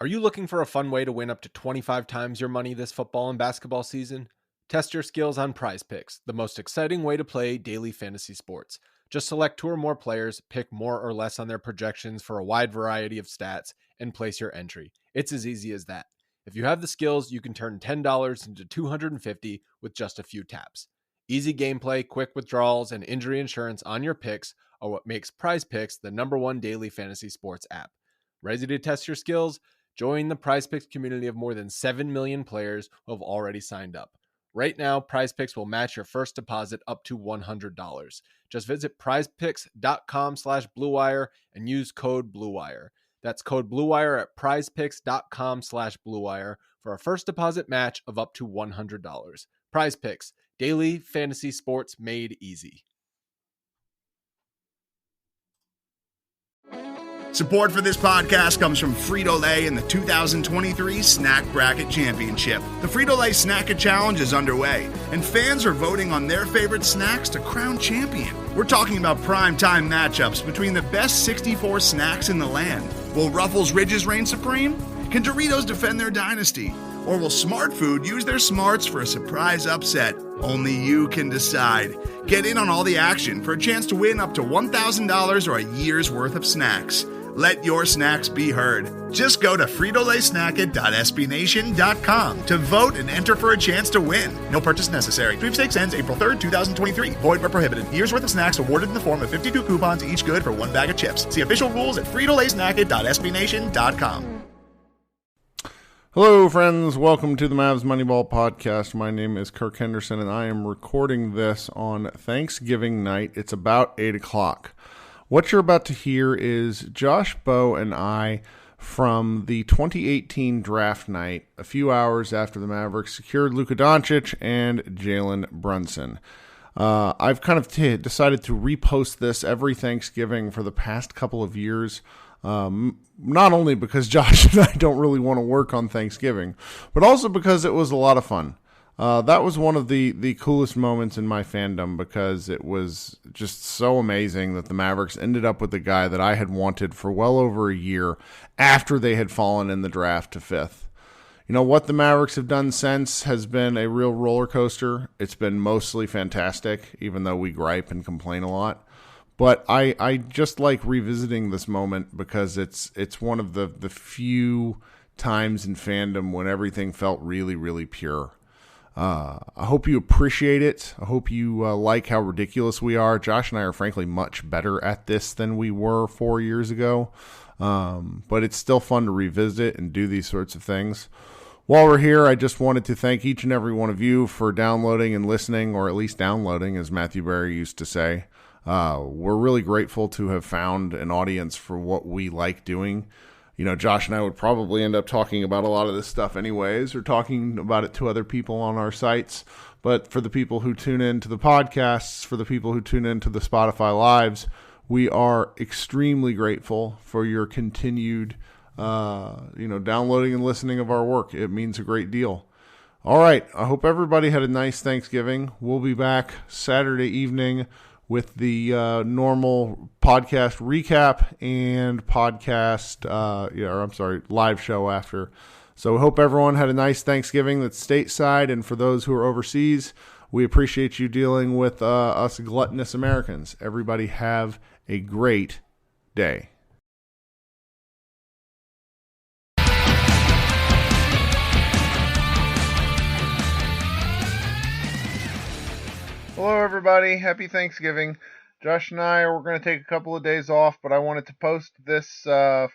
Are you looking for a fun way to win up to 25 times your money this football and basketball season? Test your skills on Prize Picks, the most exciting way to play daily fantasy sports. Just select 2 or more players, pick more or less on their projections for a wide variety of stats, and place your entry. It's as easy as that. If you have the skills, you can turn $10 into $250 with just a few taps. Easy gameplay, quick withdrawals, and injury insurance on your picks are what makes Prize Picks the #1 daily fantasy sports app. Ready to test your skills? Join the Prize Picks community of more than 7 million players who have already signed up. Right now, Prize Picks will match your first deposit up to $100. Just visit prizepicks.com/bluewire and use code BLUEWIRE. That's code BLUEWIRE at prizepicks.com/bluewire for a first deposit match of up to $100. Prize Picks, daily fantasy sports made easy. Support for this podcast comes from Frito-Lay and the 2023 Snack Bracket Championship. The Frito-Lay Snack Challenge is underway, and fans are voting on their favorite snacks to crown champion. We're talking about prime-time matchups between the best 64 snacks in the land. Will Ruffles Ridges reign supreme? Can Doritos defend their dynasty? Or will Smart Food use their smarts for a surprise upset? Only you can decide. Get in on all the action for a chance to win up to $1,000 or a year's worth of snacks. Let your snacks be heard. Just go to fritolaysnacket.sbnation.com to vote and enter for a chance to win. No purchase necessary. Sweepstakes ends April 3rd, 2023. Void where prohibited. Year's worth of snacks awarded in the form of 52 coupons, each good for 1 bag of chips. See official rules at fritolaysnacket.sbnation.com. Hello, friends. Welcome to the Mavs Moneyball Podcast. My name is Kirk Henderson, and I am recording this on Thanksgiving night. It's about 8 o'clock. What you're about to hear is Josh Bowe and I from the 2018 draft night, a few hours after the Mavericks secured Luka Doncic and Jalen Brunson. I've kind of decided to repost this every Thanksgiving for the past couple of years, not only because Josh and I don't really want to work on Thanksgiving, but also because it was a lot of fun. That was one of the coolest moments in my fandom because it was just so amazing that the Mavericks ended up with the guy that I had wanted for well over a year after they had fallen in the draft to 5th. You know, what the Mavericks have done since has been a real roller coaster. It's been mostly fantastic, even though we gripe and complain a lot. But I just like revisiting this moment because it's one of the few times in fandom when everything felt really, really pure. I hope you appreciate it. I hope you like how ridiculous we are. Josh and I are frankly much better at this than we were 4 years ago. But it's still fun to revisit and do these sorts of things. While we're here, I just wanted to thank each and every one of you for downloading and listening, or at least downloading, as Matthew Berry used to say. We're really grateful to have found an audience for what we like doing. You know, Josh and I would probably end up talking about a lot of this stuff anyways, or talking about it to other people on our sites. But for the people who tune in to the podcasts, for the people who tune in to the Spotify Lives, we are extremely grateful for your continued, downloading and listening of our work. It means a great deal. All right. I hope everybody had a nice Thanksgiving. We'll be back Saturday evening with the normal podcast recap and live show after. So we hope everyone had a nice Thanksgiving that's stateside, and for those who are overseas, we appreciate you dealing with us gluttonous Americans. Everybody have a great day. Hello, everybody. Happy Thanksgiving. Josh and I are going to take a couple of days off, but I wanted to post this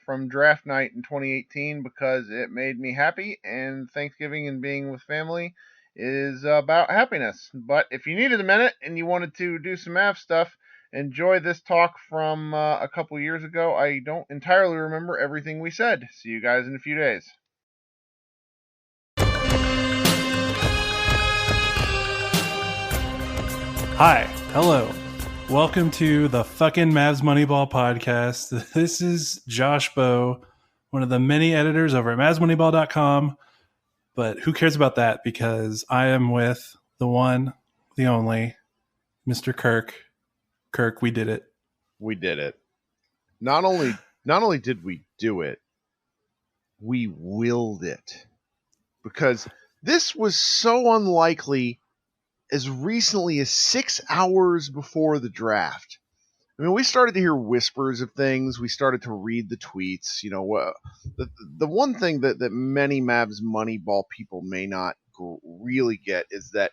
from draft night in 2018 because it made me happy, and Thanksgiving and being with family is about happiness. But if you needed a minute and you wanted to do some Mavs stuff, enjoy this talk from a couple years ago. I don't entirely remember everything we said. See you guys in a few days. Hi, hello. Welcome to the fucking Mavs Moneyball podcast. This is Josh Bowe, one of the many editors over at MavsMoneyball.com. But who cares about that? Because I am with the one, the only, Mr. Kirk. Kirk, we did it. We did it. Not only did we do it, we willed it, because this was so unlikely as recently as 6 hours before the draft. I mean, we started to hear whispers of things. We started to read the tweets. You know, the one thing that many Mavs Moneyball people may not really get is that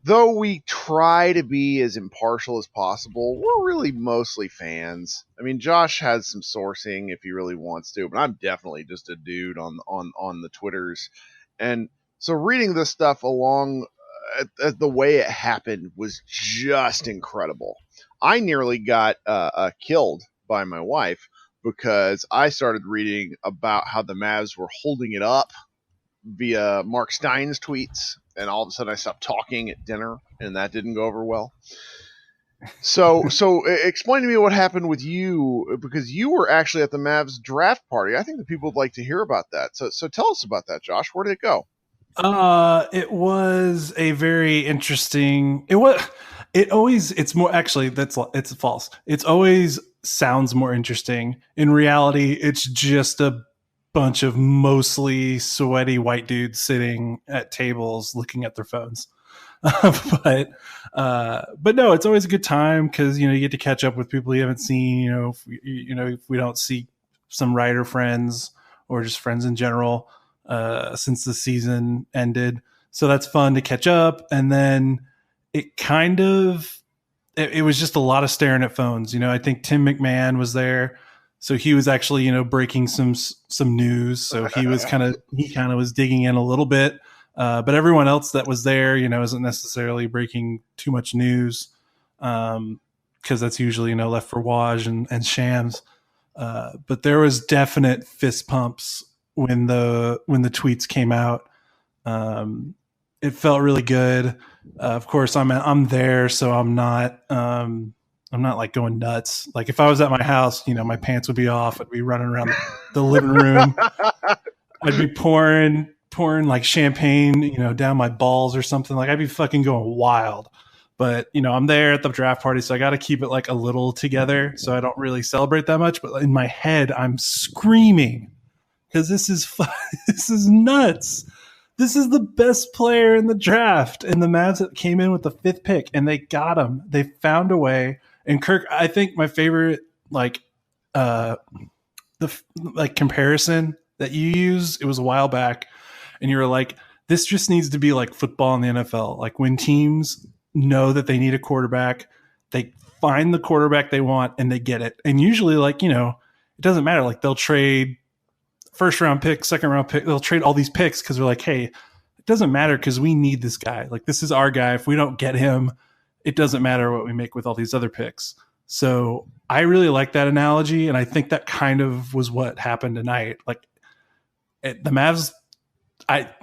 though we try to be as impartial as possible, we're really mostly fans. I mean, Josh has some sourcing if he really wants to, but I'm definitely just a dude on the Twitters. And so reading this stuff along the way it happened was just incredible. I nearly got killed by my wife because I started reading about how the Mavs were holding it up via Mark Stein's tweets, and all of a sudden I stopped talking at dinner, and that didn't go over well. So explain to me what happened with you, because you were actually at the Mavs draft party. I think the people would like to hear about that. So tell us about that, Josh. Where did it go? It was a very interesting. It's more actually. It's false. It's always sounds more interesting. In reality, it's just a bunch of mostly sweaty white dudes sitting at tables looking at their phones. but no, it's always a good time because you get to catch up with people you haven't seen. If we don't see some writer friends or just friends in general since the season ended, so that's fun to catch up. And then it was just a lot of staring at phones. I think Tim McMahon was there. So he was actually, breaking some news. So he kind of was digging in a little bit. But everyone else that was there, isn't necessarily breaking too much news because that's usually, left for Waj and Shams. But there was definite fist pumps when the tweets came out. It felt really good. Of course, I'm there, so I'm not like going nuts. Like if I was at my house, my pants would be off. I'd be running around the living room. I'd be pouring like champagne, down my balls or something. Like I'd be fucking going wild. But, I'm there at the draft party, so I got to keep it like a little together. So I don't really celebrate that much. But in my head, I'm screaming because this is this is nuts. This is the best player in the draft. And the Mavs came in with the 5th pick and they got him. They found a way. And Kirk, I think my favorite comparison that you used, it was a while back, and you were like, this just needs to be like football in the NFL. Like when teams know that they need a quarterback, they find the quarterback they want and they get it. And usually it doesn't matter. Like they'll trade first round pick, second round pick. They'll trade all these picks because they're like, hey, it doesn't matter because we need this guy. Like this is our guy. If we don't get him, it doesn't matter what we make with all these other picks. So I really like that analogy. And I think that kind of was what happened tonight. Like the Mavs,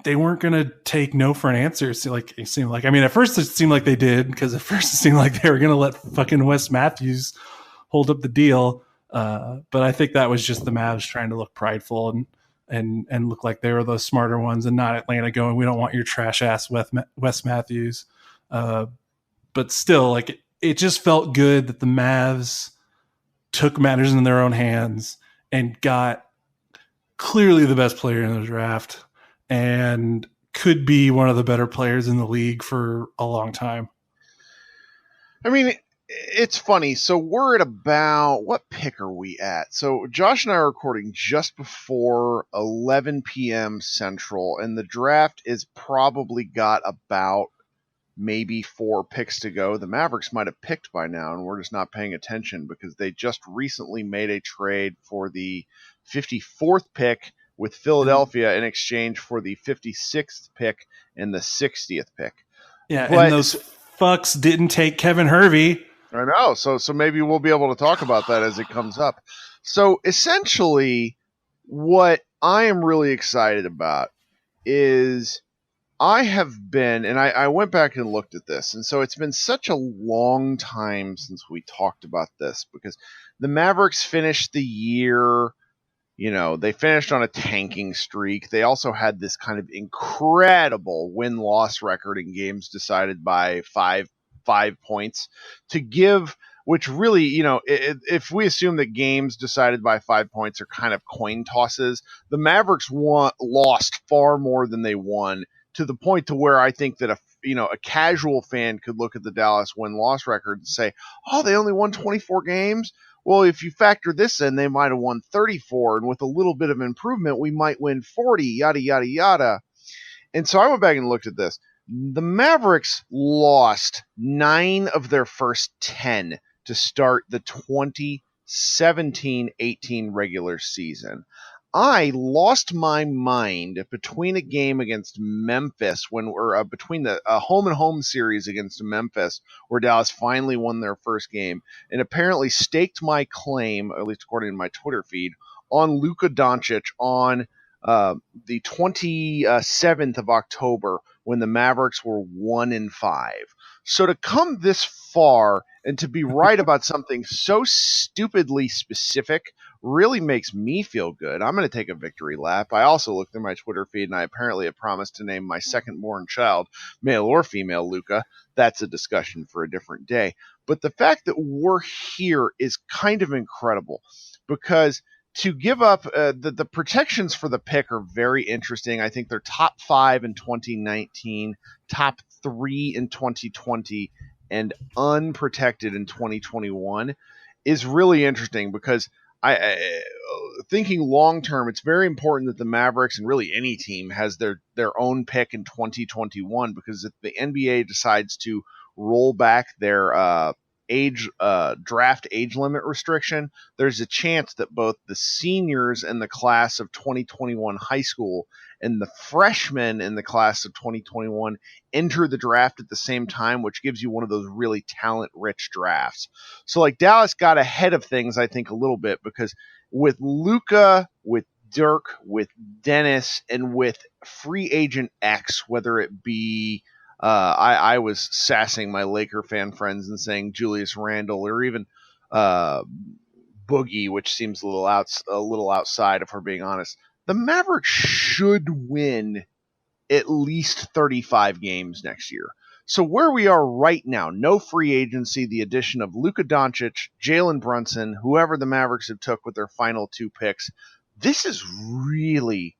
they weren't going to take no for an answer. It seemed like, at first it seemed like they did, because at first it seemed like they were going to let fucking Wes Matthews hold up the deal. But I think that was just the Mavs trying to look prideful and look like they were the smarter ones, and not Atlanta going, we don't want your trash ass Wes Matthews. But still, like it just felt good that the Mavs took matters in their own hands and got clearly the best player in the draft and could be one of the better players in the league for a long time. It's funny. So we're at about, what pick are we at? So Josh and I are recording just before 11 p.m. Central, and the draft is probably got about maybe 4 picks to go. The Mavericks might have picked by now, and we're just not paying attention because they just recently made a trade for the 54th pick with Philadelphia in exchange for the 56th pick and the 60th pick. Yeah, but, and those fucks didn't take Kevin Hervey. I know. So maybe we'll be able to talk about that as it comes up. So essentially, what I am really excited about is I have been, and I went back and looked at this, and so it's been such a long time since we talked about this, because the Mavericks finished the year, they finished on a tanking streak. They also had this kind of incredible win-loss record in games decided by five points to give which really, if we assume that games decided by 5 points are kind of coin tosses, the Mavericks lost far more than they won, to the point to where I think that a casual fan could look at the Dallas win-loss record and say, oh, they only won 24 games? Well, if you factor this in, they might have won 34, and with a little bit of improvement, we might win 40, yada, yada, yada. And so I went back and looked at this. The Mavericks lost 9 of their first 10 to start the 2017-18 regular season. I lost my mind between a game against Memphis between the home and home series against Memphis, where Dallas finally won their first game, and apparently staked my claim, at least according to my Twitter feed, on Luka Doncic on the 27th of October, when the Mavericks were 1-5. So to come this far and to be right about something so stupidly specific really makes me feel good. I'm going to take a victory lap. I also looked through my Twitter feed, and I apparently have promised to name my second-born child, male or female, Luka. That's a discussion for a different day. But the fact that we're here is kind of incredible, because to give up the protections for the pick are very interesting. I think they're top 5 in 2019, top 3 in 2020, and unprotected in 2021 is really interesting, because thinking long term, it's very important that the Mavericks, and really any team, has their own pick in 2021, because if the NBA decides to roll back their draft age limit restriction, there's a chance that both the seniors in the class of 2021 high school and the freshmen in the class of 2021 enter the draft at the same time, which gives you one of those really talent-rich drafts. So, like, Dallas got ahead of things, I think, a little bit, because with Luka, with Dirk, with Dennis, and with free agent X, whether it be I was sassing my Laker fan friends and saying Julius Randle, or even Boogie, which seems a little outside, if we're being honest. The Mavericks should win at least 35 games next year. So where we are right now, no free agency, the addition of Luka Doncic, Jalen Brunson, whoever the Mavericks have took with their final 2 picks, this is really,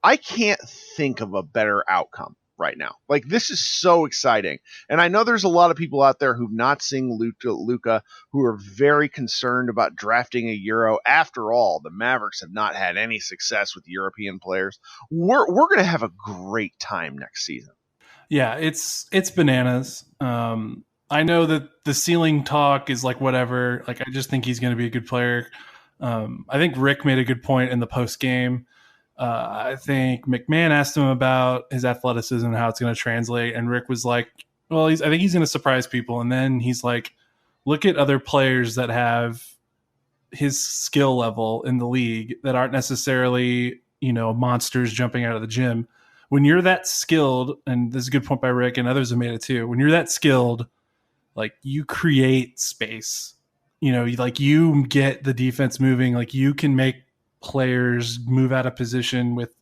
I can't think of a better outcome right now. Like, this is so exciting. And I know there's a lot of people out there who've not seen Luka, who are very concerned about drafting a Euro. After all, the Mavericks have not had any success with European players. We're going to have a great time next season. Yeah, it's bananas. I know that the ceiling talk is like whatever. Like, I just think he's going to be a good player. I think Rick made a good point in the post game. I think McMahon asked him about his athleticism and how it's going to translate, and Rick was like, well, I think he's going to surprise people. And then he's like, look at other players that have his skill level in the league that aren't necessarily, monsters jumping out of the gym. When you're that skilled, and this is a good point by Rick, and others have made it too, when you're that skilled, like, you create space, you get the defense moving, like, you can make players move out of position with,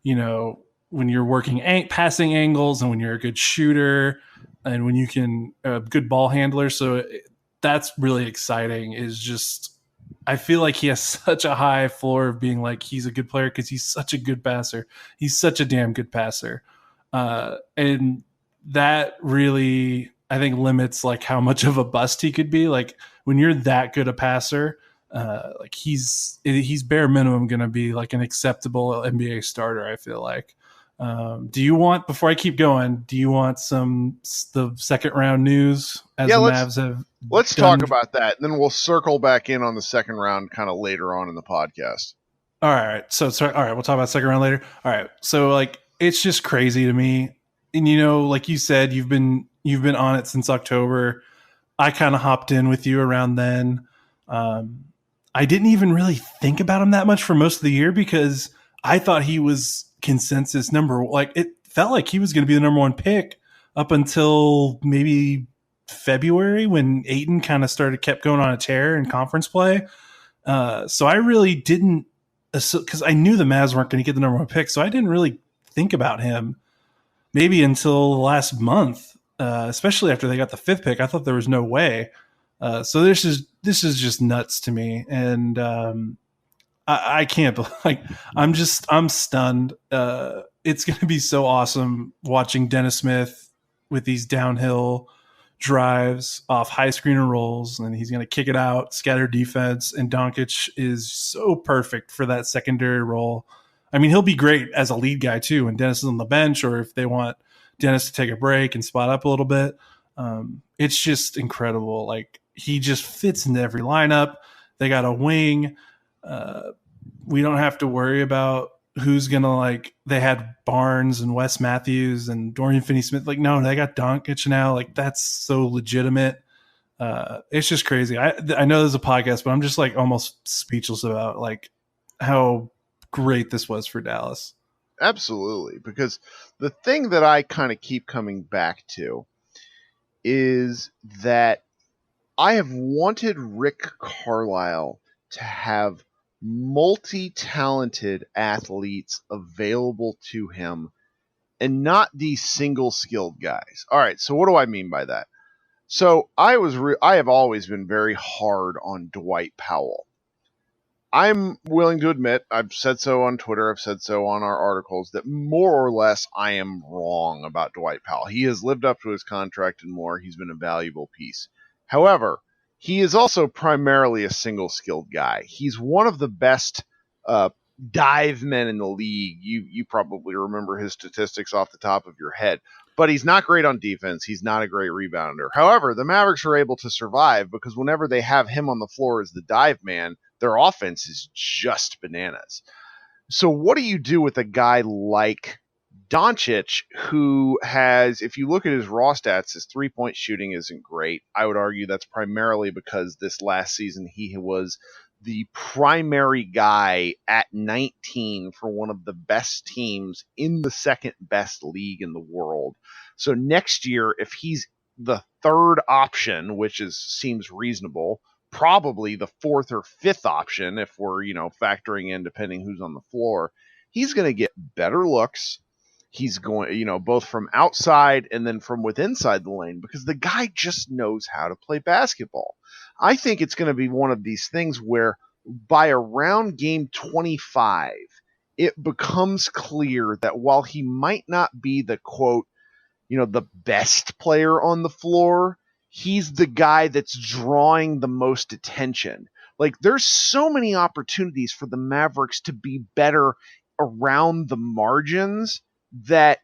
when you're working passing angles, and when you're a good shooter, and when you can a good ball handler. So that's really exciting. Is just, I feel like he has such a high floor of being like, he's a good player because he's such a good passer. He's such a damn good passer. And that really, I think, limits like how much of a bust he could be. Like, when you're that good a passer, like, he's bare minimum going to be like an acceptable NBA starter, I feel like. Do you want, before I keep going, do you want the second round news as the Mavs have? Let's talk about that, and then we'll circle back in on the second round kind of later on in the podcast. All right. So all right, we'll talk about second round later. All right. So, like, it's just crazy to me. And, like you said, you've been on it since October. I kind of hopped in with you around then. I didn't even really think about him that much for most of the year, because I thought he was consensus number. Like, it felt like he was going to be the number 1 pick up until maybe February, when Ayton kind of kept going on a tear in conference play. So I really didn't, because I knew the Mavs weren't going to get the number 1 pick. So I didn't really think about him maybe until the last month, especially after they got the 5th pick. I thought there was no way. So this is just nuts to me, and I can't I'm stunned. It's going to be so awesome watching Dennis Smith with these downhill drives off high screener rolls, and he's going to kick it out, scatter defense, and Doncic is so perfect for that secondary role. I mean, he'll be great as a lead guy too when Dennis is on the bench, or if they want Dennis to take a break and spot up a little bit. It's just incredible. Like, he just fits into every lineup. They got a wing. We don't have to worry about who's going to, they had Barnes and Wes Matthews and Dorian Finney-Smith. No, they got Doncic now. That's so legitimate. It's just crazy. I know there's a podcast, but I'm just almost speechless about how great this was for Dallas. Absolutely. Because the thing that I kind of keep coming back to is that I have wanted Rick Carlisle to have multi-talented athletes available to him and not these single skilled guys. All right, so what do I mean by that? So I have always been very hard on Dwight Powell. I'm willing to admit, I've said so on Twitter, I've said so on our articles, that more or less I am wrong about Dwight Powell. He has lived up to his contract and more. He's been a valuable piece. However, he is also primarily a single-skilled guy. He's one of the best dive men in the league. You probably remember his statistics off the top of your head. But he's not great on defense. He's not a great rebounder. However, the Mavericks are able to survive because whenever they have him on the floor as the dive man, their offense is just bananas. So what do you do with a guy like Doncic, who has, if you look at his raw stats, his three-point shooting isn't great. I would argue that's primarily because this last season he was the primary guy at 19 for one of the best teams in the second best league in the world. So next year, if he's the third option, which seems reasonable, probably the fourth or fifth option if we're, factoring in depending who's on the floor, he's going to get better looks. He's going, both from outside and then from within inside the lane, because the guy just knows how to play basketball. I think it's going to be one of these things where by around game 25, it becomes clear that while he might not be the quote, the best player on the floor, he's the guy that's drawing the most attention. There's so many opportunities for the Mavericks to be better around the margins that,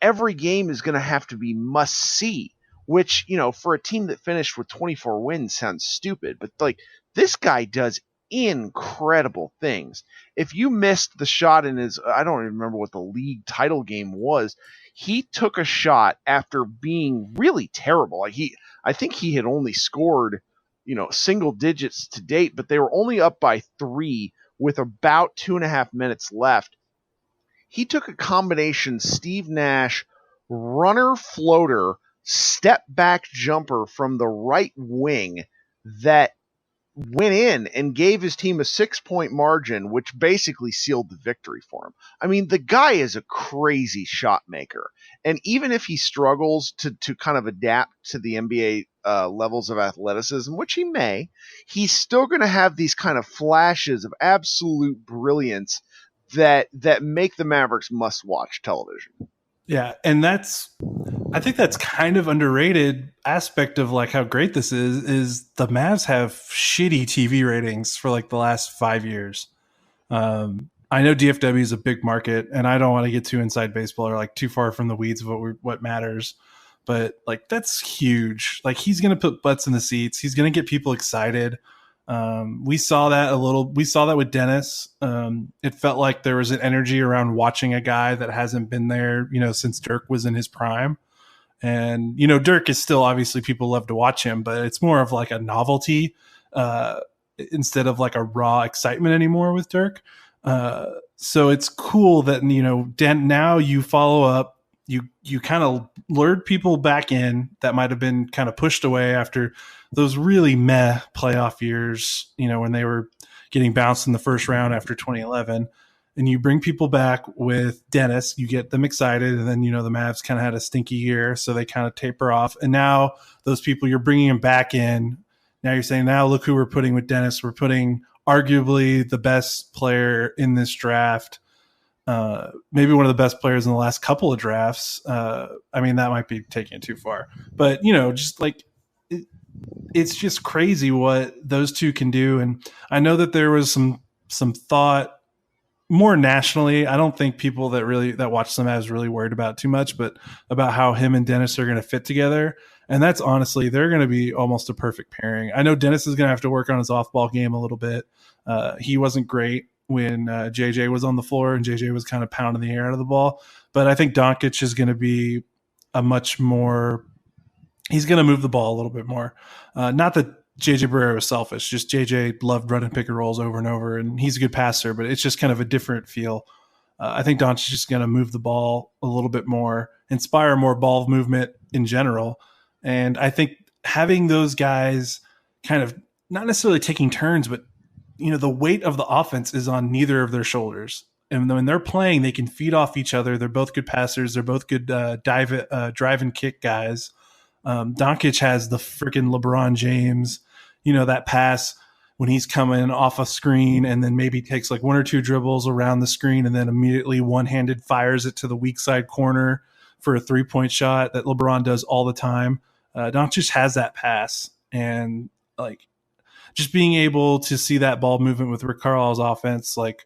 every game is going to have to be must see, which, for a team that finished with 24 wins sounds stupid, but this guy does incredible things. If you missed the shot in his, I don't even remember what the league title game was, he took a shot after being really terrible. I think he had only scored, single digits to date, but they were only up by 3 with about 2.5 minutes left. He took a combination Steve Nash runner floater step back jumper from the right wing that went in and gave his team a 6-point margin, which basically sealed the victory for him. I mean, the guy is a crazy shot maker. And even if he struggles to kind of adapt to the NBA levels of athleticism, which he may, he's still going to have these kind of flashes of absolute brilliance that make the Mavericks must-watch television. Yeah, and I think that's kind of underrated aspect of how great this is the Mavs have shitty TV ratings for the last 5 years. I know DFW is a big market, and I don't want to get too inside baseball or too far from the weeds of what matters, but that's huge. He's going to put butts in the seats. He's going to get people excited. We saw that with Dennis. It felt like there was an energy around watching a guy that hasn't been there, since Dirk was in his prime. And, Dirk is still, obviously people love to watch him, but it's more of a novelty, instead of a raw excitement anymore with Dirk. So it's cool that, now you follow up, you kind of lured people back in that might've been kind of pushed away after those really meh playoff years, when they were getting bounced in the first round after 2011. and you bring people back with Dennis, you get them excited, and then, the Mavs kind of had a stinky year, so they kind of taper off. And now those people, you're bringing them back in. Now you're saying, now look who we're putting with Dennis. We're putting arguably the best player in this draft, maybe one of the best players in the last couple of drafts. That might be taking it too far. But, just like it's just crazy what those two can do. And I know that there was some thought more nationally. I don't think people that watch the Mavs really worried about it too much, but about how him and Dennis are going to fit together. And that's honestly, they're going to be almost a perfect pairing. I know Dennis is going to have to work on his off-ball game a little bit. He wasn't great when JJ was on the floor, and JJ was kind of pounding the air out of the ball. But I think Doncic is going to be he's going to move the ball a little bit more. Not that JJ Barea was selfish, just JJ loved running pick and rolls over and over, and he's a good passer, but it's just kind of a different feel. I think Doncic is going to move the ball a little bit more, inspire more ball movement in general. And I think having those guys kind of not necessarily taking turns, but the weight of the offense is on neither of their shoulders. And when they're playing, they can feed off each other. They're both good passers. They're both good drive and kick guys. Doncic has the freaking LeBron James, that pass when he's coming off a screen and then maybe takes like one or two dribbles around the screen and then immediately one-handed fires it to the weak side corner for a 3-point shot that LeBron does all the time. Doncic has that pass, and like just being able to see that ball movement with Rick Carlisle's offense, like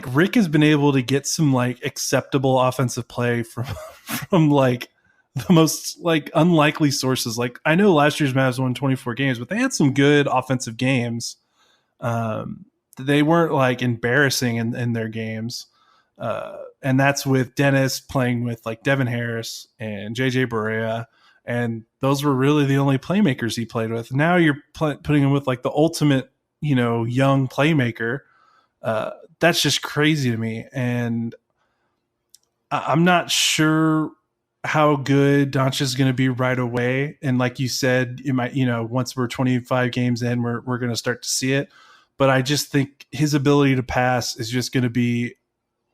Rick has been able to get some like acceptable offensive play from like the most like unlikely sources. Like I know last year's Mavs won 24 games, but they had some good offensive games. They weren't like embarrassing in their games. And that's with Dennis playing with like Devin Harris and JJ Barea. And those were really the only playmakers he played with. Now you're putting him with like the ultimate, young playmaker. That's just crazy to me. And I'm not sure how good Doncic is going to be right away. And like you said, it might, once we're 25 games in, we're going to start to see it. But I just think his ability to pass is just going to be,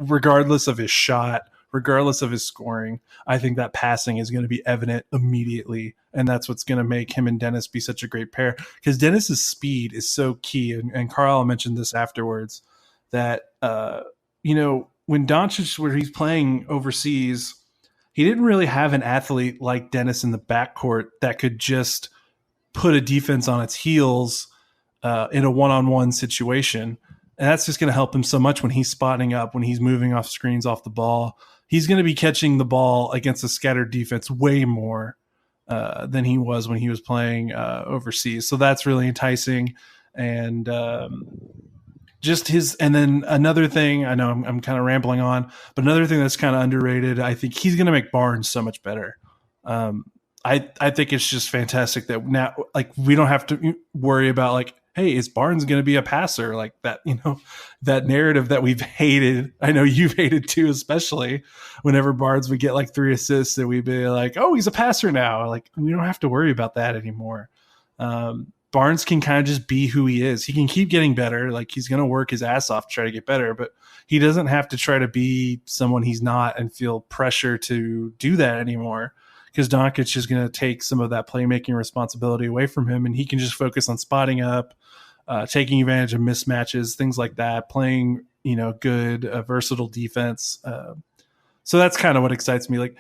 regardless of his shot, regardless of his scoring, I think that passing is going to be evident immediately. And that's what's going to make him and Dennis be such a great pair, because Dennis's speed is so key. And Carl mentioned this afterwards that, when Doncic, where he's playing overseas, he didn't really have an athlete like Dennis in the backcourt that could just put a defense on its heels in a one-on-one situation. And that's just going to help him so much when he's spotting up, when he's moving off screens off the ball. He's going to be catching the ball against a scattered defense way more than he was when he was playing overseas. So that's really enticing. And and then another thing, I know I'm kind of rambling on, but another thing that's kind of underrated, I think he's going to make Barnes so much better. I think it's just fantastic that now, like, we don't have to worry about like, hey, is Barnes going to be a passer? Like that, that narrative that we've hated. I know you've hated too, especially whenever Barnes would get like 3 assists and we'd be like, oh, he's a passer now. Like, we don't have to worry about that anymore. Barnes can kind of just be who he is. He can keep getting better. Like, he's going to work his ass off to try to get better, but he doesn't have to try to be someone he's not and feel pressure to do that anymore, because Doncic is going to take some of that playmaking responsibility away from him, and he can just focus on spotting up, taking advantage of mismatches, things like that, playing, good, versatile defense. So that's kind of what excites me. Like,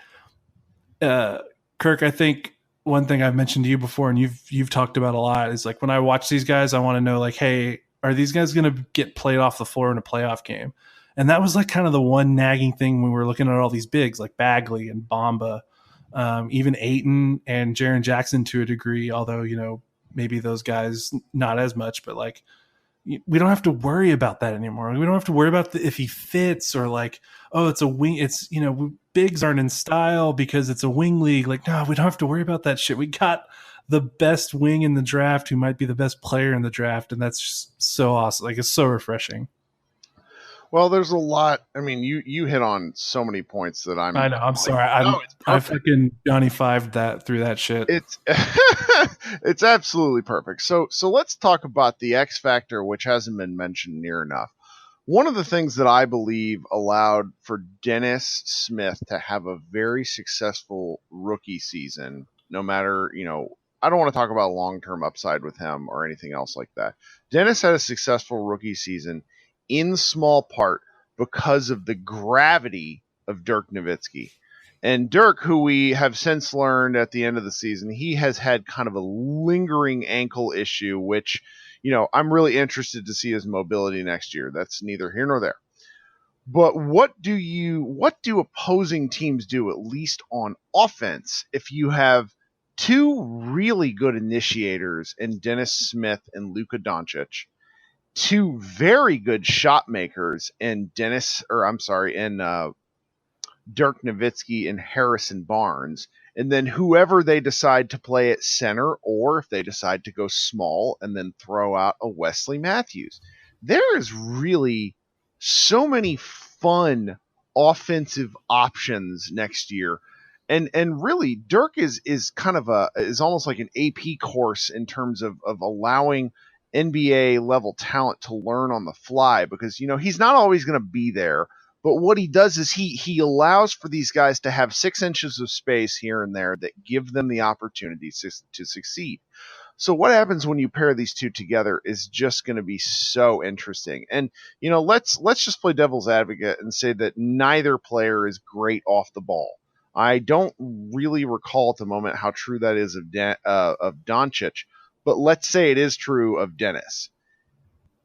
Kirk, I think one thing I've mentioned to you before, and you've talked about a lot, is like, when I watch these guys, I want to know, like, hey, are these guys going to get played off the floor in a playoff game? And that was like kind of the one nagging thing when we were looking at all these bigs like Bagley and Bamba, even Ayton and Jaren Jackson to a degree, although, maybe those guys not as much, but like, we don't have to worry about that anymore. We don't have to worry about if he fits, or like, oh, it's a wing. It's, bigs aren't in style because it's a wing league. Like, no, we don't have to worry about that shit. We got the best wing in the draft who might be the best player in the draft. And that's just so awesome. Like, it's so refreshing. Well, there's a lot. I mean, you hit on so many points that I know. I'm sorry. I freaking Johnny Fived that through that shit. It's it's absolutely perfect. So let's talk about the X factor, which hasn't been mentioned near enough. one of the things that I believe allowed for Dennis Smith to have a very successful rookie season, no matter, I don't want to talk about long-term upside with him or anything else like that. Dennis had a successful rookie season in small part because of the gravity of Dirk Nowitzki. And Dirk, who we have since learned at the end of the season, he has had kind of a lingering ankle issue, which, I'm really interested to see his mobility next year. That's neither here nor there. But what do opposing teams do, at least on offense, if you have two really good initiators in Dennis Smith and Luka Doncic, two very good shot makers in Dirk Nowitzki and Harrison Barnes, and then whoever they decide to play at center, or if they decide to go small and then throw out a Wesley Matthews. There is really so many fun offensive options next year. And really, Dirk is kind of is almost like an AP course in terms of allowing NBA level talent to learn on the fly, because he's not always going to be there. But what he does is he allows for these guys to have 6 inches of space here and there that give them the opportunity to succeed. So what happens when you pair these two together is just going to be so interesting. And, let's just play devil's advocate and say that neither player is great off the ball. I don't really recall at the moment how true that is of Doncic, but let's say it is true of Dennis.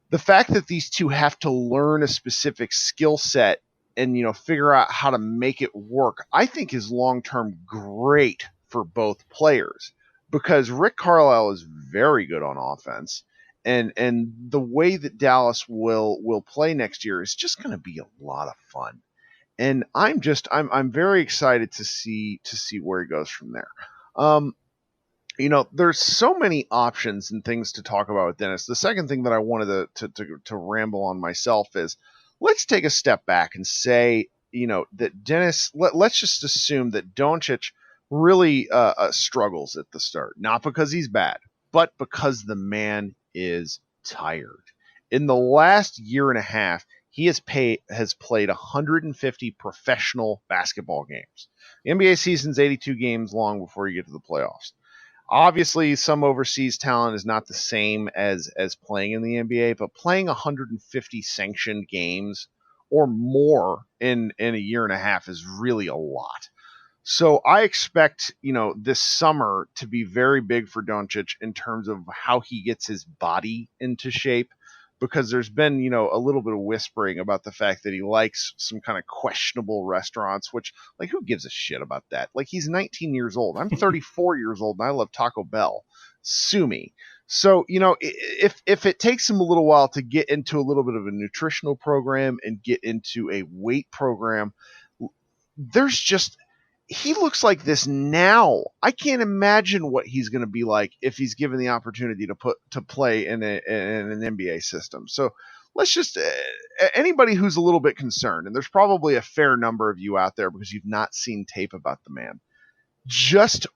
The fact that these two have to learn a specific skill set and, figure out how to make it work, I think is long-term great for both players, because Rick Carlisle is very good on offense, and the way that Dallas will play next year is just going to be a lot of fun. And I'm very excited to see where he goes from there. There's so many options and things to talk about with Dennis. The second thing that I wanted to ramble on myself is, let's take a step back and say, that Dennis, let's just assume that Doncic really struggles at the start, not because he's bad, but because the man is tired. In the last year and a half, he has played 150 professional basketball games. The NBA season's 82 games long before you get to the playoffs. Obviously, some overseas talent is not the same as playing in the NBA, but playing 150 sanctioned games or more in a year and a half is really a lot. So I expect, this summer to be very big for Doncic in terms of how he gets his body into shape, because there's been, a little bit of whispering about the fact that he likes some kind of questionable restaurants, which, like, who gives a shit about that? Like, he's 19 years old. I'm 34 years old, and I love Taco Bell. Sue me. So, if it takes him a little while to get into a little bit of a nutritional program and get into a weight program, he looks like this now. I can't imagine what he's going to be like if he's given the opportunity to play in an NBA system. So let's just anybody who's a little bit concerned, and there's probably a fair number of you out there because you've not seen tape about the man, just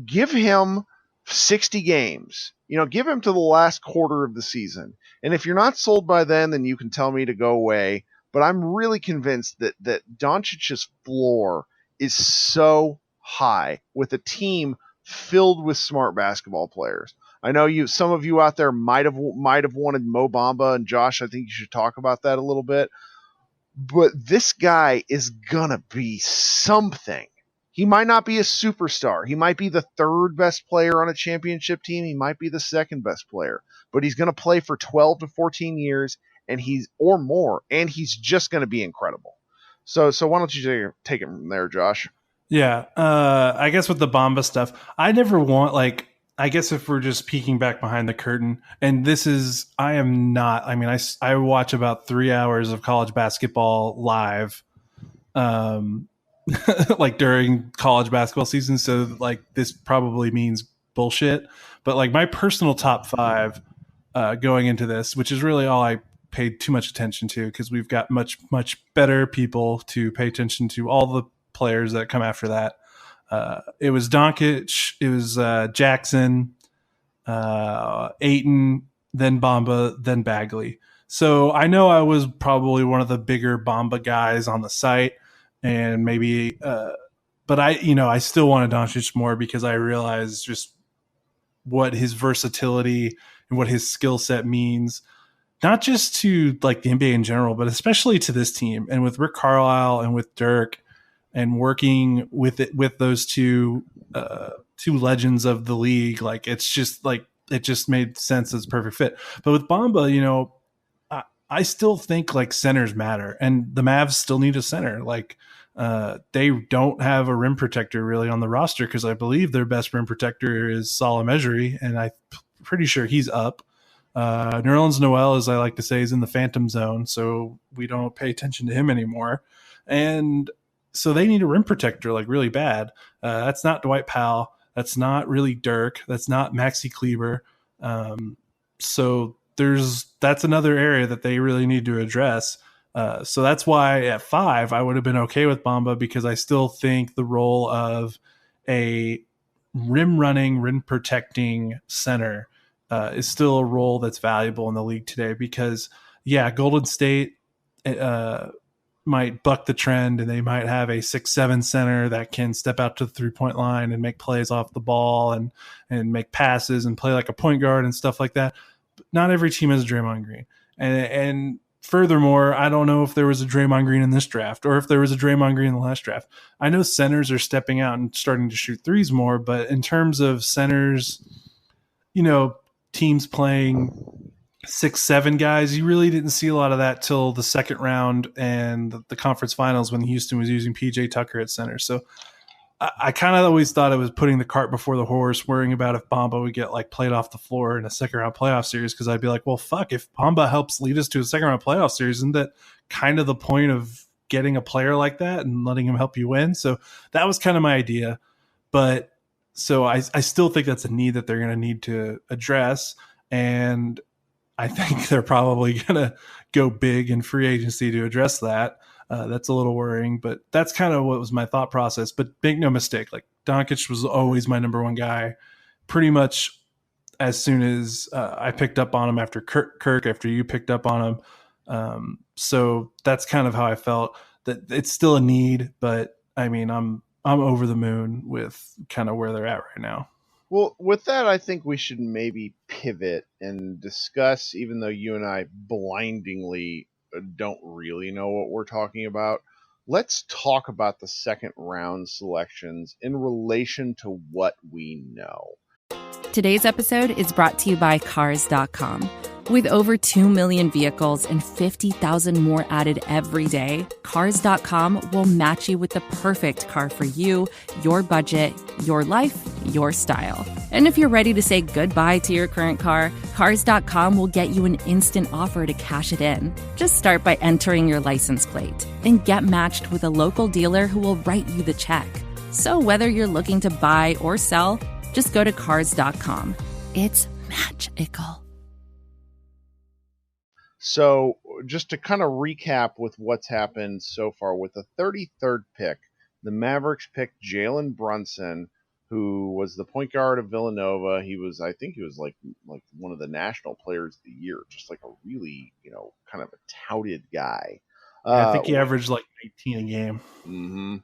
give him 60 games. Give him to the last quarter of the season. And if you're not sold by then you can tell me to go away. But I'm really convinced that Doncic's floor is so high with a team filled with smart basketball players. I know some of you out there might have wanted Mo Bamba, and Josh, I think you should talk about that a little bit. But this guy is gonna be something. He might not be a superstar. He might be the third best player on a championship team. He might be the second best player, but he's going to play for 12 to 14 years and he's just going to be incredible. So why don't you take it from there, Josh? Yeah. I guess with the Bamba stuff, I never want, I guess if we're just peeking back behind the curtain, and I watch about 3 hours of college basketball live, during college basketball season. So this probably means bullshit, but my personal top 5 going into this, which is really all I paid too much attention to, because we've got much, much better people to pay attention to all the players that come after that. It was Doncic, it was Jackson, Ayton, then Bamba, then Bagley. So I know I was probably one of the bigger Bamba guys on the site, and maybe, but I still wanted Doncic more because I realized just what his versatility and what his skill set means, not just to like the NBA in general, but especially to this team. And with Rick Carlisle and with Dirk, and working with those two legends of the league, like it just made sense as a perfect fit. But with Bamba, I still think like centers matter, and the Mavs still need a center. Like they don't have a rim protector really on the roster because I believe their best rim protector is Salah Mejri, and I'm pretty sure he's up. Nerlens Noel, as I like to say, is in the phantom zone, so we don't pay attention to him anymore. And so they need a rim protector like really bad. That's not Dwight Powell. That's not really Dirk. That's not Maxi Kleber. So that's another area that they really need to address. So that's why at 5, I would have been okay with Bamba, because I still think the role of a rim protecting center is still a role that's valuable in the league today. Because Golden State might buck the trend, and they might have a 6'7" center that can step out to the 3-point line and make plays off the ball and make passes and play like a point guard and stuff like that. But not every team has a Draymond Green. And furthermore, I don't know if there was a Draymond Green in this draft or if there was a Draymond Green in the last draft. I know centers are stepping out and starting to shoot threes more, but in terms of centers, teams playing 6'7" guys, you really didn't see a lot of that till the second round and the conference finals when Houston was using PJ Tucker at center. So I kind of always thought it was putting the cart before the horse, worrying about if Bamba would get like played off the floor in a second round playoff series. Cause I'd be like, well, fuck, if Bamba helps lead us to a second round playoff series, isn't that kind of the point of getting a player like that and letting him help you win? So that was kind of my idea. But so I still think that's a need that they're going to need to address. And I think they're probably going to go big in free agency to address that. That's a little worrying, but that's kind of what was my thought process. But make no mistake, like Doncic was always my number one guy pretty much as soon as I picked up on him after Kirk, after you picked up on him. So that's kind of how I felt. That it's still a need, but I mean, I'm over the moon with kind of where they're at right now. Well, with that, I think we should maybe pivot and discuss, even though you and I blindingly don't really know what we're talking about, let's talk about the second round selections in relation to what we know. Today's episode is brought to you by Cars.com. With over 2 million vehicles and 50,000 more added every day, Cars.com will match you with the perfect car for you, your budget, your life, your style. And if you're ready to say goodbye to your current car, Cars.com will get you an instant offer to cash it in. Just start by entering your license plate and get matched with a local dealer who will write you the check. So whether you're looking to buy or sell, just go to Cars.com. It's magical. So just to kind of recap with what's happened so far, with the 33rd pick, the Mavericks picked Jalen Brunson, who was the point guard of Villanova. I think he was like one of the national players of the year, just like a really, kind of a touted guy. I think he averaged like 18 a game. Mm-hmm.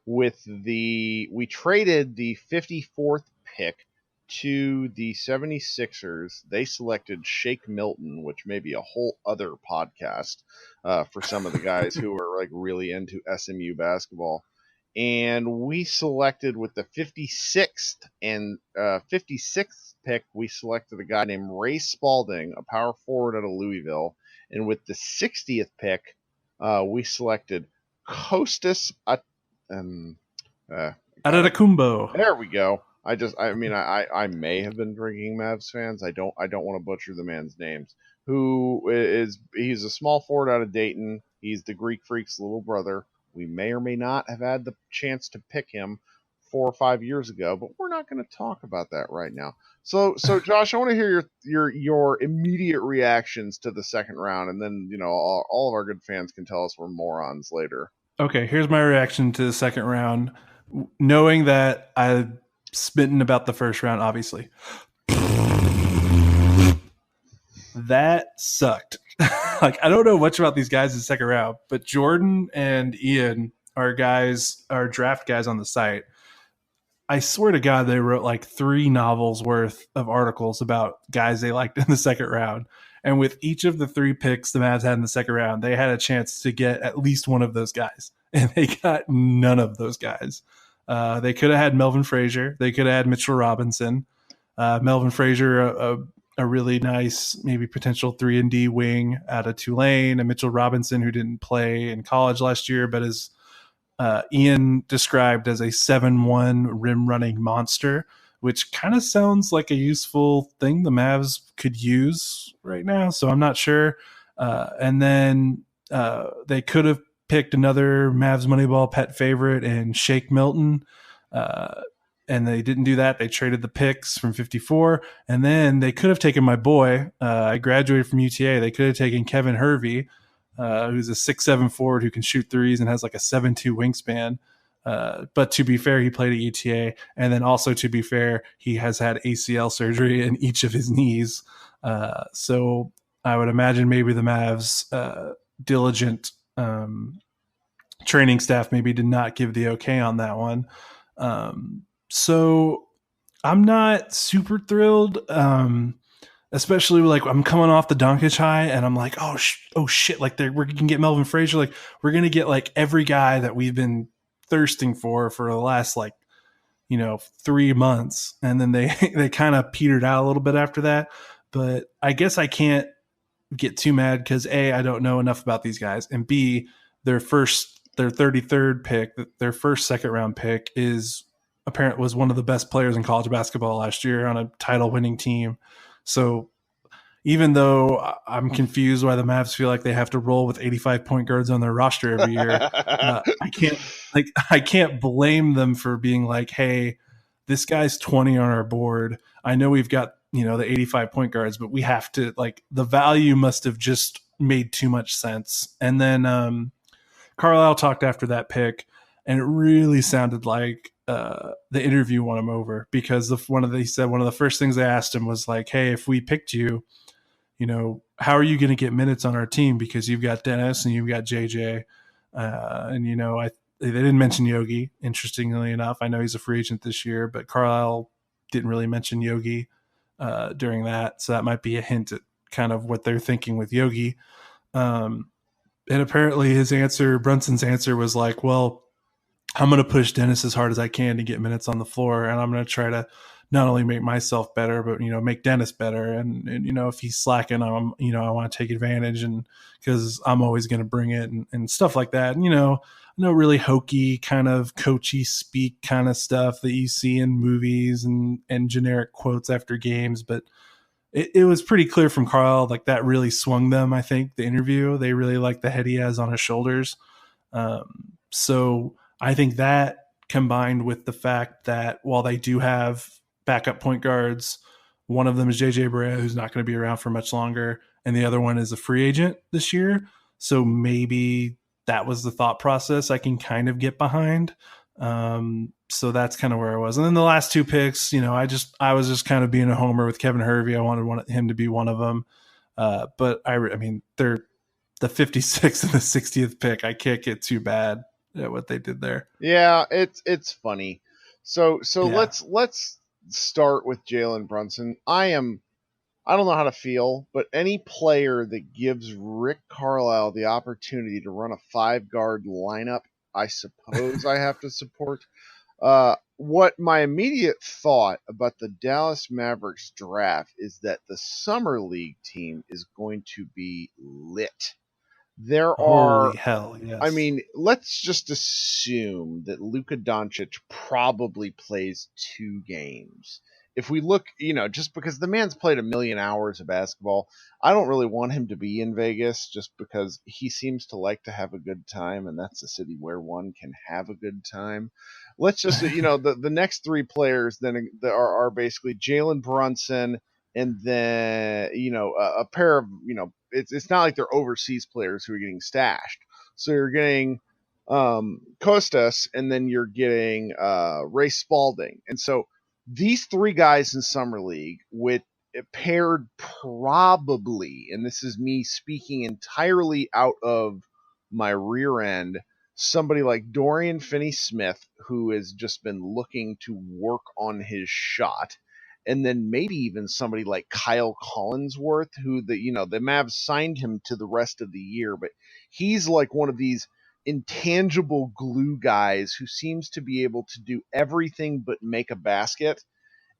We traded the 54th pick to the 76ers. They selected Shake Milton, which may be a whole other podcast for some of the guys who are like really into SMU basketball. And we selected with the 56th and 56th pick, we selected a guy named Ray Spalding, a power forward out of Louisville. And with the 60th pick, we selected Kostas Adetokounmpo. There we go. I may have been drinking Mavs fans. I don't want to butcher the man's names. He's a small forward out of Dayton. He's the Greek Freak's little brother. We may or may not have had the chance to pick him 4 or 5 years ago, but we're not going to talk about that right now. So Josh, I want to hear your immediate reactions to the second round, and then all of our good fans can tell us we're morons later. Okay, here's my reaction to the second round, knowing that I smitten about the first round, obviously. that sucked. Like, I don't know much about these guys in the second round, but Jordan and Ian are draft guys on the site. I swear to God, they wrote like 3 novels worth of articles about guys they liked in the second round. And with each of the 3 picks the Mavs had in the second round, they had a chance to get at least one of those guys. And they got none of those guys. They could have had Melvin Frazier. They could have had Mitchell Robinson. Melvin Frazier, a really nice, maybe potential 3-and-D wing out of Tulane. And Mitchell Robinson, who didn't play in college last year, but is Ian described as a 7-1 rim running monster, which kind of sounds like a useful thing the Mavs could use right now. So I'm not sure. And then they could have picked another Mavs Moneyball pet favorite in Shake Milton. And they didn't do that. They traded the picks from 54. And then they could have taken my boy. I graduated from UTA. They could have taken Kevin Hervey, who's a 6'7" forward who can shoot threes and has like a 7'2" wingspan. But to be fair, he played at UTA. And then also, to be fair, he has had ACL surgery in each of his knees. So I would imagine maybe the Mavs' diligent training staff maybe did not give the okay on that one. So I'm not super thrilled. Especially like I'm coming off the Doncic high and I'm like, oh shit. Like we're going to get Melvin Frazier. Like we're going to get like every guy that we've been thirsting for the last 3 months. And then they kind of petered out a little bit after that. But I guess I can't get too mad because A, I don't know enough about these guys. And B, their 33rd pick, their first second round pick was one of the best players in college basketball last year on a title winning team. So even though I'm confused why the Mavs feel like they have to roll with 85 point guards on their roster every year, I can't blame them for being like, hey, this guy's 20 on our board. I know we've got, the 85 point guards, but we have to the value must have just made too much sense. And then Carlisle talked after that pick and it really sounded like the interview won him over because he said one of the first things they asked him was like, hey, if we picked you, how are you going to get minutes on our team? Because you've got Dennis and you've got JJ. And, they didn't mention Yogi, interestingly enough. I know he's a free agent this year, but Carlisle didn't really mention Yogi during that. So that might be a hint at kind of what they're thinking with Yogi. And apparently Brunson's answer was like, well, I'm going to push Dennis as hard as I can to get minutes on the floor. And I'm going to try to not only make myself better, but, make Dennis better. And if he's slacking, I want to take advantage and because I'm always going to bring it and stuff like that. And, no really hokey kind of coachy speak kind of stuff that you see in movies and generic quotes after games. But it was pretty clear from Carl, like that really swung them. I think the interview, they really like the head he has on his shoulders. So I think that combined with the fact that while they do have backup point guards, one of them is JJ Barea, who's not going to be around for much longer. And the other one is a free agent this year. So maybe that was the thought process I can kind of get behind. So that's kind of where I was. And then the last 2 picks, I was just kind of being a homer with Kevin Hervey. I wanted him to be one of them. But I mean, they're the 56th and the 60th pick. I can't get too bad at what they did there. Yeah, it's funny. So Yeah. let's start with Jalen Brunson. I don't know how to feel, but any player that gives Rick Carlisle the opportunity to run a 5-guard lineup, I suppose I have to support. What my immediate thought about the Dallas Mavericks draft is that the Summer League team is going to be lit. Holy hell, yes. I mean, let's just assume that Luka Doncic probably plays 2 games. If we look, just because the man's played 1 million hours of basketball, I don't really want him to be in Vegas just because he seems to like to have a good time, and that's a city where one can have a good time. Let's just, the next 3 players then are basically Jalen Brunson and then, a pair of, it's not like they're overseas players who are getting stashed. So you're getting Kostas, and then you're getting Ray Spalding. And so these 3 guys in Summer League with paired probably, and this is me speaking entirely out of my rear end, somebody like Dorian Finney-Smith, who has just been looking to work on his shot, and then maybe even somebody like Kyle Collinsworth, who the Mavs signed him to the rest of the year, but he's like one of these intangible glue guys who seems to be able to do everything but make a basket.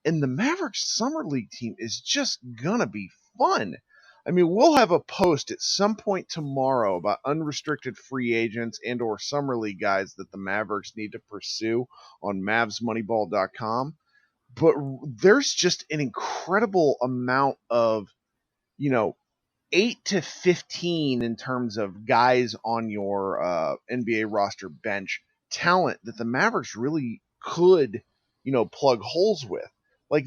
And the Mavericks Summer League team is just gonna be fun. I mean, we'll have a post at some point tomorrow about unrestricted free agents and or Summer League guys that the Mavericks need to pursue on MavsMoneyball.com. But there's just an incredible amount of, 8 to 15 in terms of guys on your NBA roster bench talent that the Mavericks really could, plug holes with. Like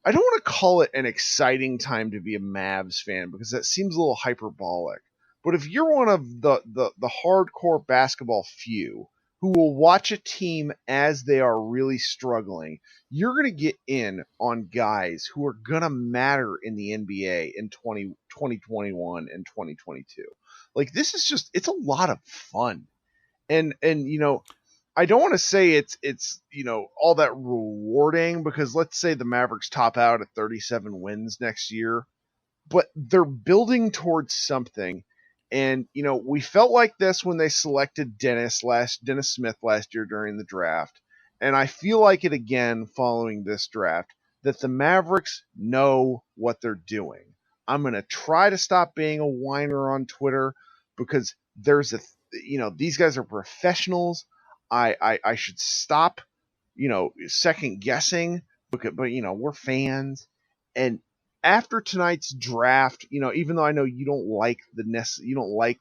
I don't want to call it an exciting time to be a Mavs fan because that seems a little hyperbolic. But if you're one of the hardcore basketball few who will watch a team as they are really struggling, you're going to get in on guys who are going to matter in the NBA in 2021 and 2022. Like, this is it's a lot of fun. And I don't want to say it's all that rewarding, because let's say the Mavericks top out at 37 wins next year, but they're building towards something. And, we felt like this when they selected Dennis Smith last year during the draft. And I feel like it again following this draft, that the Mavericks know what they're doing. I'm going to try to stop being a whiner on Twitter, because these guys are professionals. I should stop, second guessing, but we're fans. And after tonight's draft, even though I know you don't like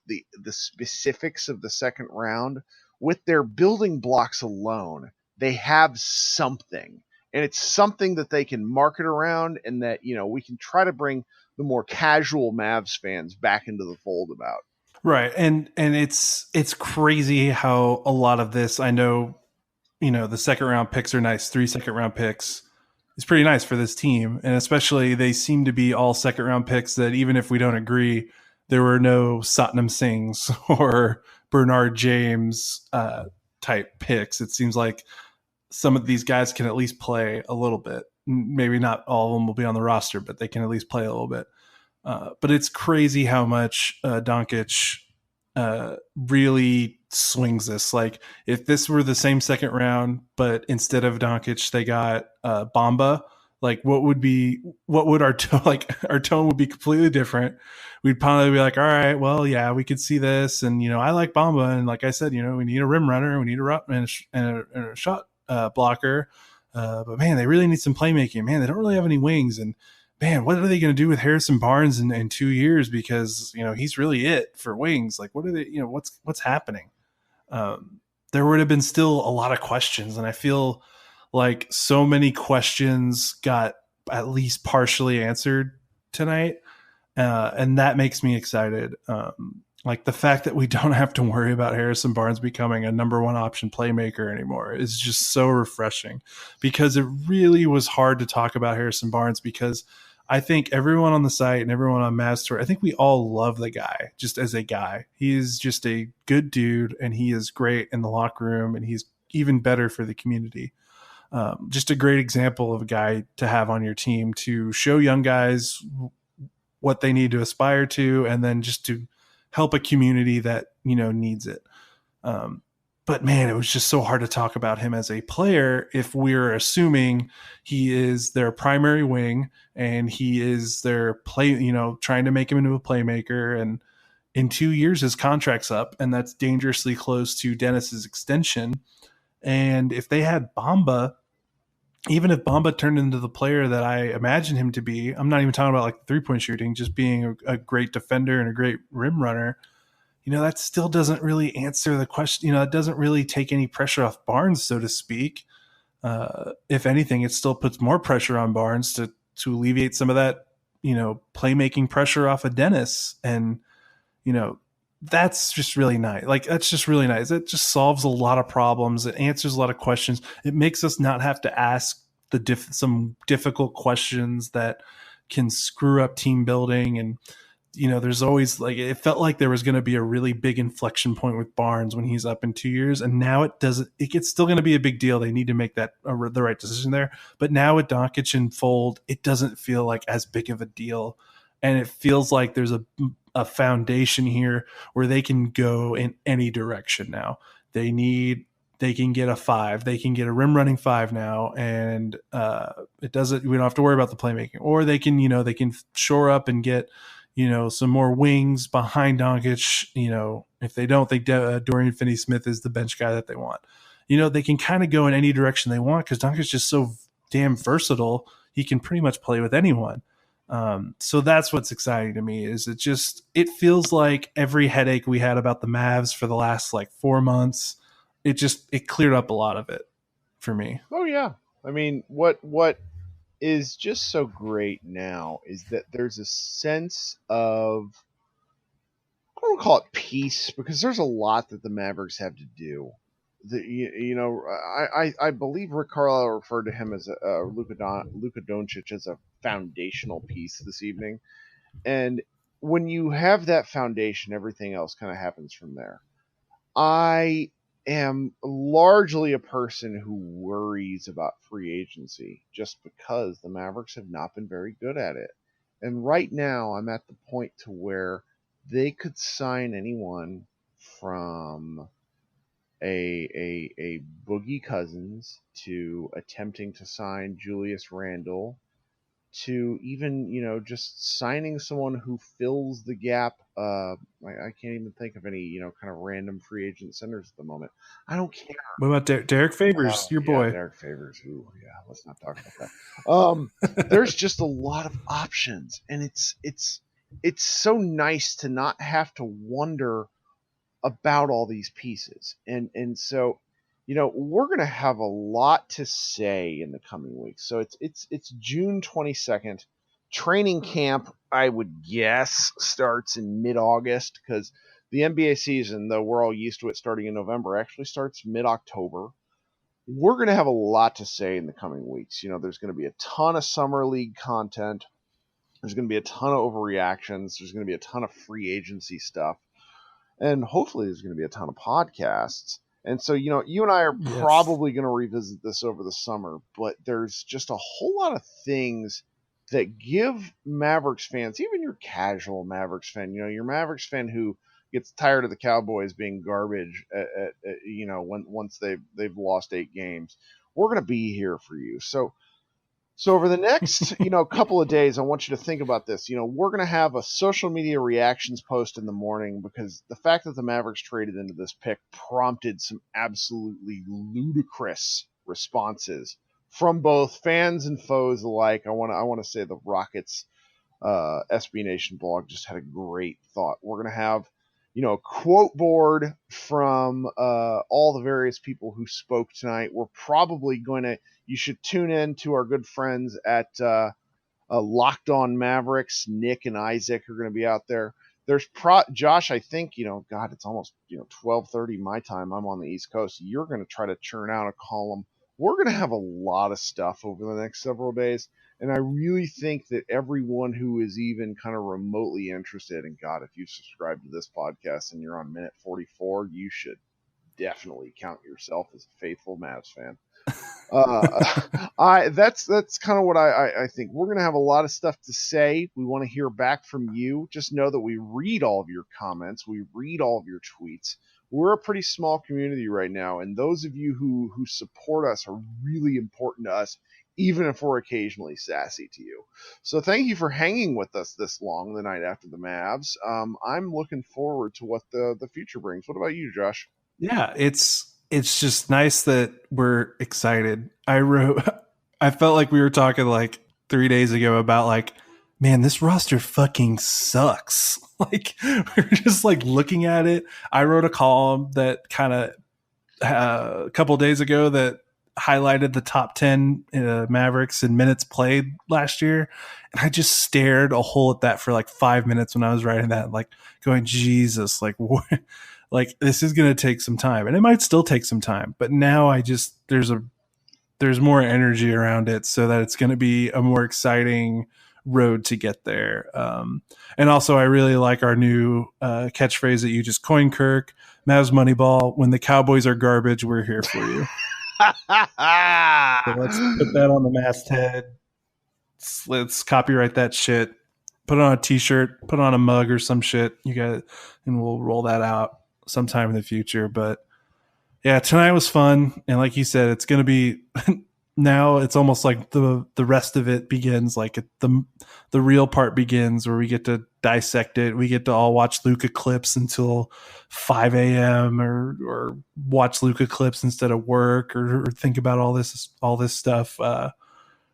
the specifics of the second round, with their building blocks alone, they have something, and it's something that they can market around, and that we can try to bring the more casual Mavs fans back into the fold about. Right. And it's crazy how a lot of this, I know, the second round picks are nice. 3 second round picks is pretty nice for this team. And especially they seem to be all second round picks that, even if we don't agree, there were no Satnam Singhs or Bernard James type picks. It seems like some of these guys can at least play a little bit. Maybe not all of them will be on the roster, but they can at least play a little bit. But it's crazy how much Doncic really swings this. Like, if this were the same second round, but instead of Doncic, they got Bamba, like what would our tone, our tone would be completely different. We'd probably be like, all right, well, yeah, we could see this. And, I like Bamba. And like I said, we need a rim runner. We need a shot blocker. But man, they really need some playmaking. Man, they don't really have any wings. And man, what are they going to do with Harrison Barnes in 2 years? Because, he's really it for wings. Like, what are they, what's happening? There would have been still a lot of questions. And I feel like so many questions got at least partially answered tonight. And that makes me excited. Like, the fact that we don't have to worry about Harrison Barnes becoming a number one option playmaker anymore is just so refreshing, because it really was hard to talk about Harrison Barnes, because I think everyone on the site and everyone on Mavs Tour, I think we all love the guy just as a guy. He is just a good dude, and he is great in the locker room, and he's even better for the community. Just a great example of a guy to have on your team to show young guys what they need to aspire to, and then just to help a community that, needs it. But man, it was just so hard to talk about him as a player if we're assuming he is their primary wing and he is their trying to make him into a playmaker. And in 2 years, his contract's up, and that's dangerously close to Dennis's extension. And if they had Bamba, even if Bamba turned into the player that I imagine him to be, I'm not even talking about like 3-point shooting, just being a great defender and a great rim runner, that still doesn't really answer the question. It doesn't really take any pressure off Barnes, so to speak. If anything, it still puts more pressure on Barnes to alleviate some of that, playmaking pressure off of Dennis. And, that's just really nice. Like, that's just really nice. It just solves a lot of problems. It answers a lot of questions. It makes us not have to ask some difficult questions that can screw up team building. And there's always it felt like there was going to be a really big inflection point with Barnes when he's up in 2 years, and now it's still going to be a big deal. They need to make that the right decision there, but now with Doncic in fold, it doesn't feel like as big of a deal, and it feels like there's a foundation here where they can go in any direction now. They can get a 5, they can get a rim running 5 now, and we don't have to worry about the playmaking, or they can shore up and get some more wings behind Doncic. If they don't think Dorian Finney-Smith is the bench guy that they want, they can kind of go in any direction they want because Doncic is just so damn versatile. He can pretty much play with anyone. So that's what's exciting to me. Is it feels like every headache we had about the Mavs for the last 4 months, it cleared up a lot of it for me. Oh yeah. I mean, what is just so great now is that there's a sense of, I don't want to call it peace, because there's a lot that the Mavericks have to do. I believe Rick Carlisle referred to him as Luka Doncic as a foundational piece this evening. And when you have that foundation, everything else kind of happens from there. I am largely a person who worries about free agency just because the Mavericks have not been very good at it. And right now I'm at the point to where they could sign anyone from a Boogie Cousins to attempting to sign Julius Randle to even, just signing someone who fills the gap. I can't even think of any, kind of random free agent centers at the moment. I don't care. What about Derek Favors, your boy? Derek Favors. Ooh, yeah, let's not talk about that. There's just a lot of options, and it's so nice to not have to wonder about all these pieces. And so, we're going to have a lot to say in the coming weeks. So it's June 22nd. Training camp, I would guess, starts in mid-August, because the NBA season, though we're all used to it starting in November, actually starts mid-October. We're going to have a lot to say in the coming weeks. There's going to be a ton of summer league content. There's going to be a ton of overreactions. There's going to be a ton of free agency stuff. And hopefully there's going to be a ton of podcasts. And so, you and I are probably going to revisit this over the summer, but there's just a whole lot of things that give Mavericks fans, even your casual Mavericks fan, your Mavericks fan who gets tired of the Cowboys being garbage once they've lost 8 games, we're going to be here for you. So over the next, couple of days, I want you to think about this. We're going to have a social media reactions post in the morning, because the fact that the Mavericks traded into this pick prompted some absolutely ludicrous responses from both fans and foes alike. I want to say the Rockets SB Nation blog just had a great thought. We're going to have, a quote board from all the various people who spoke tonight. We're probably going to, you should tune in to our good friends at Locked On Mavericks. Nick and Isaac are going to be out there. There's Josh, I think, God, it's almost 12:30 my time. I'm on the East Coast. You're going to try to churn out a column. We're going to have a lot of stuff over the next several days. And I really think that everyone who is even kind of remotely interested, and God, if you subscribe to this podcast and you're on minute 44, you should definitely count yourself as a faithful Mavs fan. That's kind of what I think. We're going to have a lot of stuff to say. We want to hear back from you. Just know that we read all of your comments. We read all of your tweets. We're a pretty small community right now, and those of you who support us are really important to us, even if we're occasionally sassy to you. So thank you for hanging with us this long the night after the Mavs. I'm looking forward to what the future brings. What about you, Josh? Yeah, it's just nice that we're excited. I felt like we were talking 3 days ago about man, this roster fucking sucks. We were just looking at it. I wrote a column that kind of a couple of days ago that highlighted the top 10 Mavericks in minutes played last year. And I just stared a hole at that for 5 minutes when I was writing that, going, Jesus, what? This is going to take some time, and it might still take some time, but now there's a there's more energy around it, so that it's going to be a more exciting road to get there. And also, I really like our new catchphrase that you just coined, Kirk. Mavs Moneyball. When the Cowboys are garbage, we're here for you. So let's put that on the masthead. Let's copyright that shit. Put it on a t-shirt, put it on a mug or some shit. You got it, and we'll roll that out sometime in the future. But yeah, tonight was fun. And like you said, it's going to be now it's almost like the rest of it begins, like the real part begins, where we get to dissect it. We get to all watch Luka clips until 5 a.m. or watch Luka clips instead of work or think about all this stuff.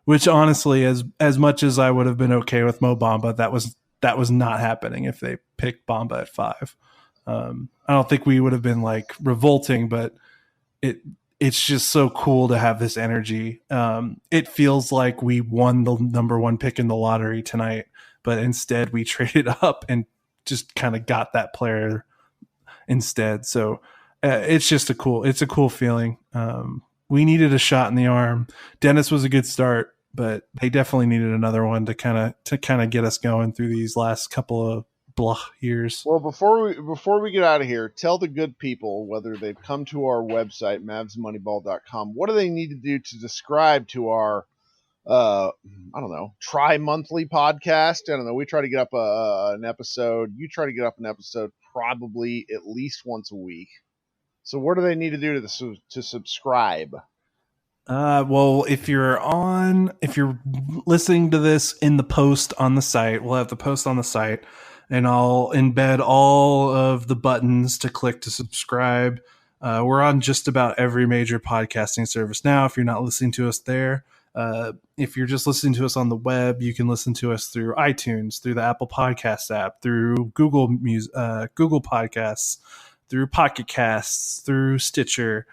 Which honestly, as much as I would have been okay with Mo Bamba, that was not happening if they picked Bamba at 5. I don't think we would have been like revolting, but it's just so cool to have this energy. It feels like we won the number 1 pick in the lottery tonight, but instead we traded up and just kind of got that player instead. So it's just a cool feeling. We needed a shot in the arm. Dennis was a good start, but they definitely needed another one to kind of get us going through these last couple of years. Well, before we get out of here, tell the good people, whether they've come to our website, mavsmoneyball.com, what do they need to do to subscribe to our tri-monthly podcast? I don't know. We try to get up an episode. You try to get up an episode probably at least once a week. So what do they need to do to subscribe? Well, if you're listening to this in the post on the site, we'll have the post on the site, and I'll embed all of the buttons to click to subscribe. We're on just about every major podcasting service now. If you're not listening to us there, if you're just listening to us on the web, you can listen to us through iTunes, through the Apple Podcasts app, through Google Podcasts, through Pocket Casts, through Stitcher.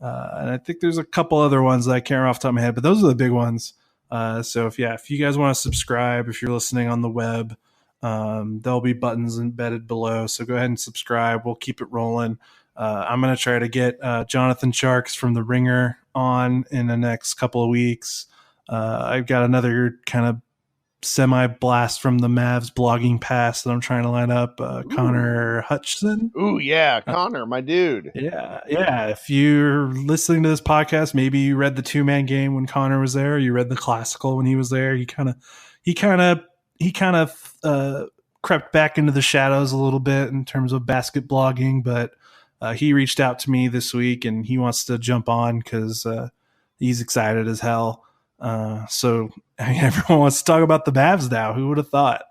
And I think there's a couple other ones that I can't remember off the top of my head, but those are the big ones. So if you guys want to subscribe, if you're listening on the web, there'll be buttons embedded below. So go ahead and subscribe. We'll keep it rolling. I'm going to try to get Jonathan Sharks from The Ringer on in the next couple of weeks. I've got another kind of semi-blast from the Mavs blogging pass that I'm trying to line up. Connor Hutchison. Ooh, yeah, Connor, my dude. Yeah. If you're listening to this podcast, maybe you read the 2-man game when Connor was there. You read the classical when he was there. He kind of crept back into the shadows a little bit in terms of basket blogging, but he reached out to me this week and he wants to jump on because he's excited as hell. So everyone wants to talk about the Mavs now. Who would have thought?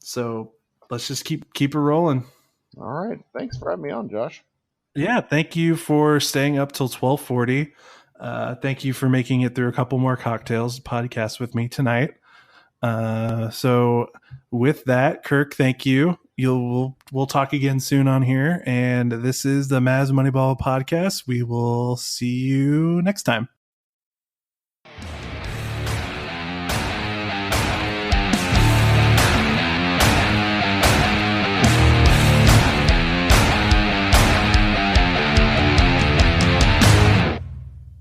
So let's just keep it rolling. All right. Thanks for having me on, Josh. Yeah. Thank you for staying up till 12:40. Thank you for making it through a couple more cocktails podcast with me tonight. So with that, Kirk, thank you. We'll talk again soon on here. And this is the Mavs Moneyball podcast. We will see you next time.